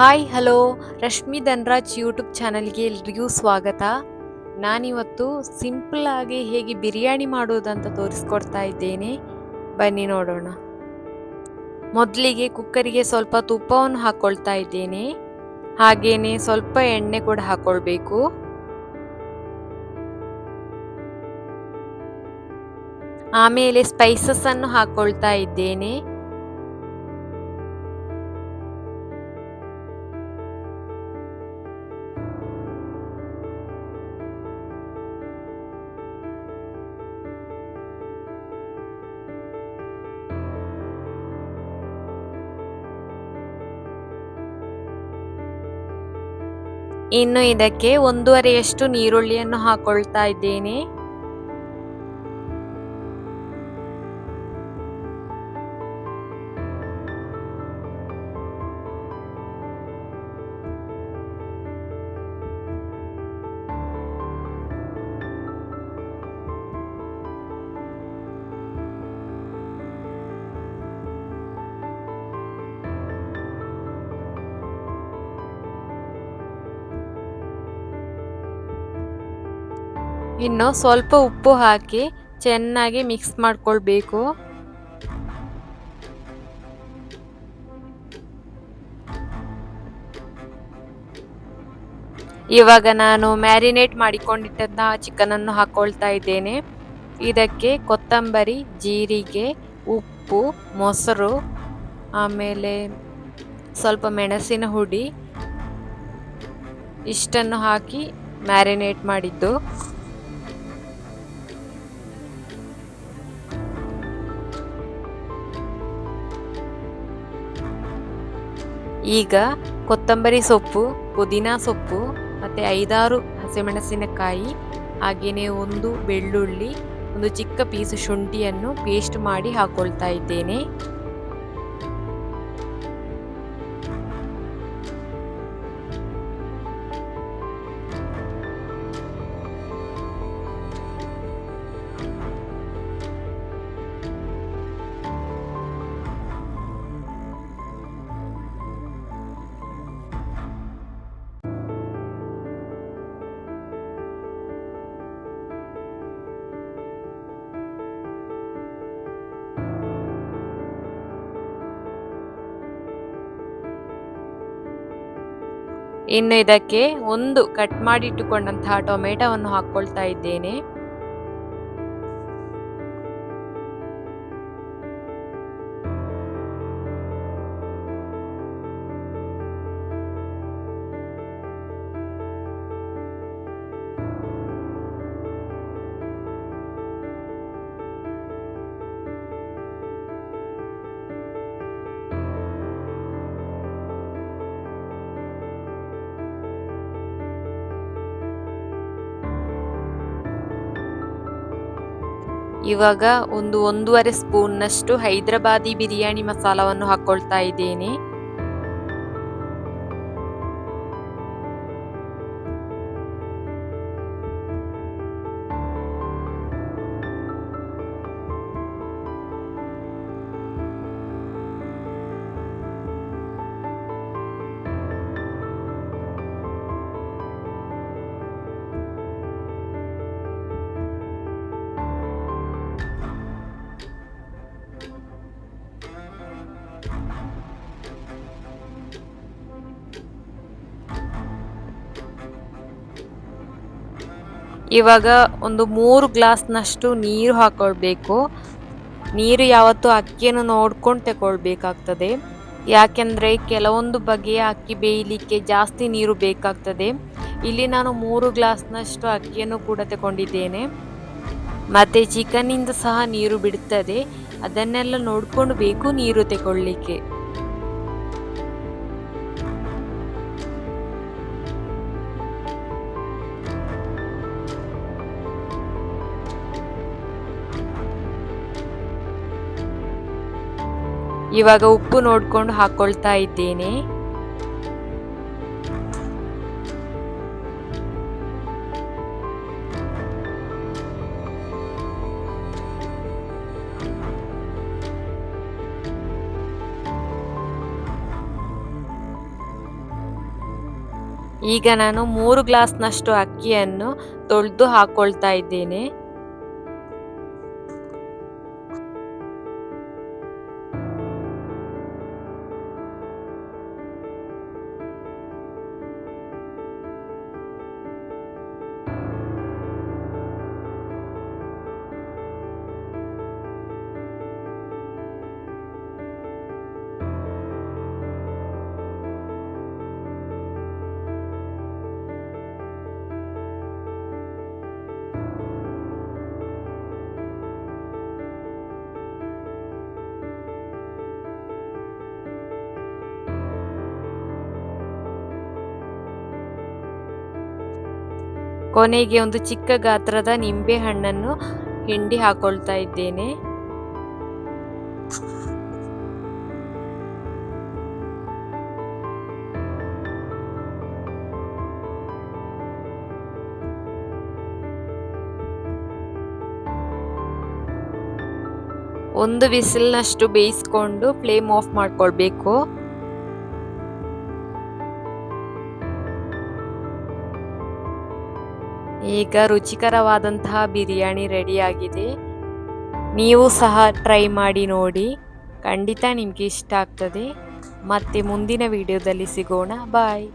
Hi hello Rashmi Dhanraj YouTube ಚಾನಲ್ಗೆ ಎಲ್ರಿಗೂ ಸ್ವಾಗತ. ನಾನಿವತ್ತು ಸಿಂಪಲ್ ಆಗಿ ಹೇಗೆ ಬಿರಿಯಾನಿ ಮಾಡೋದಂತ ತೋರಿಸ್ಕೊಡ್ತಾ ಇದ್ದೇನೆ. ಬನ್ನಿ ನೋಡೋಣ. ಮೊದಲಿಗೆ ಕುಕ್ಕರಿಗೆ ಸ್ವಲ್ಪ ತುಪ್ಪವನ್ನು ಹಾಕೊಳ್ತಾ ಇದ್ದೇನೆ. ಹಾಗೇನೆ ಸ್ವಲ್ಪ ಎಣ್ಣೆ ಕೂಡ ಹಾಕೊಳ್ಬೇಕು. ಆಮೇಲೆ ಸ್ಪೈಸಸ್ ಅನ್ನು ಹಾಕೊಳ್ತಾ ಇದ್ದೇನೆ. ಇನ್ನು ಇದಕ್ಕೆ 1.5 ನೀರುಳ್ಳಿಯನ್ನು ಹಾಕೊಳ್ತಾ ಇದ್ದೇನೆ. ಇನ್ನು ಸ್ವಲ್ಪ ಉಪ್ಪು ಹಾಕಿ ಚೆನ್ನಾಗಿ ಮಿಕ್ಸ್ ಮಾಡ್ಕೊಳ್ಬೇಕು. ಇವಾಗ ನಾನು ಮ್ಯಾರಿನೇಟ್ ಮಾಡಿಕೊಂಡಿದ್ದಂತಹ ಚಿಕನ್ ಅನ್ನು ಹಾಕೊಳ್ತಾ ಇದ್ದೇನೆ. ಇದಕ್ಕೆ ಕೊತ್ತಂಬರಿ, ಜೀರಿಗೆ, ಉಪ್ಪು, ಮೊಸರು, ಆಮೇಲೆ ಸ್ವಲ್ಪ ಮೆಣಸಿನ ಹುಡಿ ಇಷ್ಟನ್ನು ಹಾಕಿ ಮ್ಯಾರಿನೇಟ್ ಮಾಡಿದ್ದು. ಈಗ ಕೊತ್ತಂಬರಿ ಸೊಪ್ಪು, ಪುದೀನಾ ಸೊಪ್ಪು ಮತ್ತು 5-6 ಹಸಿಮೆಣಸಿನಕಾಯಿ, ಹಾಗೆಯೇ 1 ಬೆಳ್ಳುಳ್ಳಿ, 1 ಚಿಕ್ಕ ಪೀಸು ಶುಂಠಿಯನ್ನು ಪೇಸ್ಟ್ ಮಾಡಿ ಹಾಕೊಳ್ತಾ ಇದ್ದೇನೆ. ಇನ್ನು ಇದಕ್ಕೆ 1 ಕಟ್ ಮಾಡಿ ಇಟ್ಟುಕೊಂಡಂತಹ ಟೊಮೆಟೊವನ್ನು ಹಾಕೊಳ್ತಾ ಇದ್ದೇನೆ. ಇವಾಗ 1.5 ಸ್ಪೂನ್ನಷ್ಟು ಹೈದರಾಬಾದಿ ಬಿರಿಯಾನಿ ಮಸಾಲವನ್ನು ಹಾಕೊಳ್ತಾ ಇದ್ದೇನೆ. ಇವಾಗ 3 ಗ್ಲಾಸ್ನಷ್ಟು ನೀರು ಹಾಕೊಳ್ಬೇಕು. ನೀರು ಯಾವತ್ತೂ ಅಕ್ಕಿಯನ್ನು ನೋಡ್ಕೊಂಡು ತಗೊಳ್ಬೇಕಾಗ್ತದೆ. ಯಾಕೆಂದರೆ ಕೆಲವೊಂದು ಬಗೆಯ ಅಕ್ಕಿ ಬೇಯಲಿಕ್ಕೆ ಜಾಸ್ತಿ ನೀರು ಬೇಕಾಗ್ತದೆ. ಇಲ್ಲಿ ನಾನು 3 ಗ್ಲಾಸ್ನಷ್ಟು ಅಕ್ಕಿಯನ್ನು ಕೂಡ ತಗೊಂಡಿದ್ದೇನೆ. ಮತ್ತು ಚಿಕನ್ನಿಂದ ಸಹ ನೀರು ಬಿಡುತ್ತದೆ. ಅದನ್ನೆಲ್ಲ ನೋಡ್ಕೊಂಡು ಬೇಕು ನೀರು ತಗೊಳ್ಳಿಕ್ಕೆ. ಇವಾಗ ಉಪ್ಪು ನೋಡ್ಕೊಂಡು ಹಾಕೊಳ್ತಾ ಇದ್ದೇನೆ. ಈಗ ನಾನು 3 ಗ್ಲಾಸ್ನಷ್ಟು ಅಕ್ಕಿಯನ್ನು ತೊಳೆದು ಹಾಕೊಳ್ತಾ ಇದ್ದೇನೆ. ಕೊನೆಗೆ ಒಂದು ಚಿಕ್ಕ ಗಾತ್ರದ ನಿಂಬೆ ಹಣ್ಣನ್ನು ಹಿಂಡಿ ಹಾಕೊಳ್ತಾ ಇದ್ದೇನೆ. ಒಂದು ವಿಸಿಲ್ನಷ್ಟು ಬೇಯಿಸ್ಕೊಂಡು ಫ್ಲೇಮ್ ಆಫ್ ಮಾಡ್ಕೊಳ್ಬೇಕು. ಈಗ ರುಚಿಕರವಾದಂತಹ ಬಿರಿಯಾನಿ ರೆಡಿಯಾಗಿದೆ. ನೀವು ಸಹ ಟ್ರೈ ಮಾಡಿ ನೋಡಿ, ಖಂಡಿತ ನಿಮಗೆ ಇಷ್ಟ ಆಗ್ತದೆ. ಮತ್ತೆ ಮುಂದಿನ ವಿಡಿಯೋದಲ್ಲಿ ಸಿಗೋಣ. ಬಾಯ್.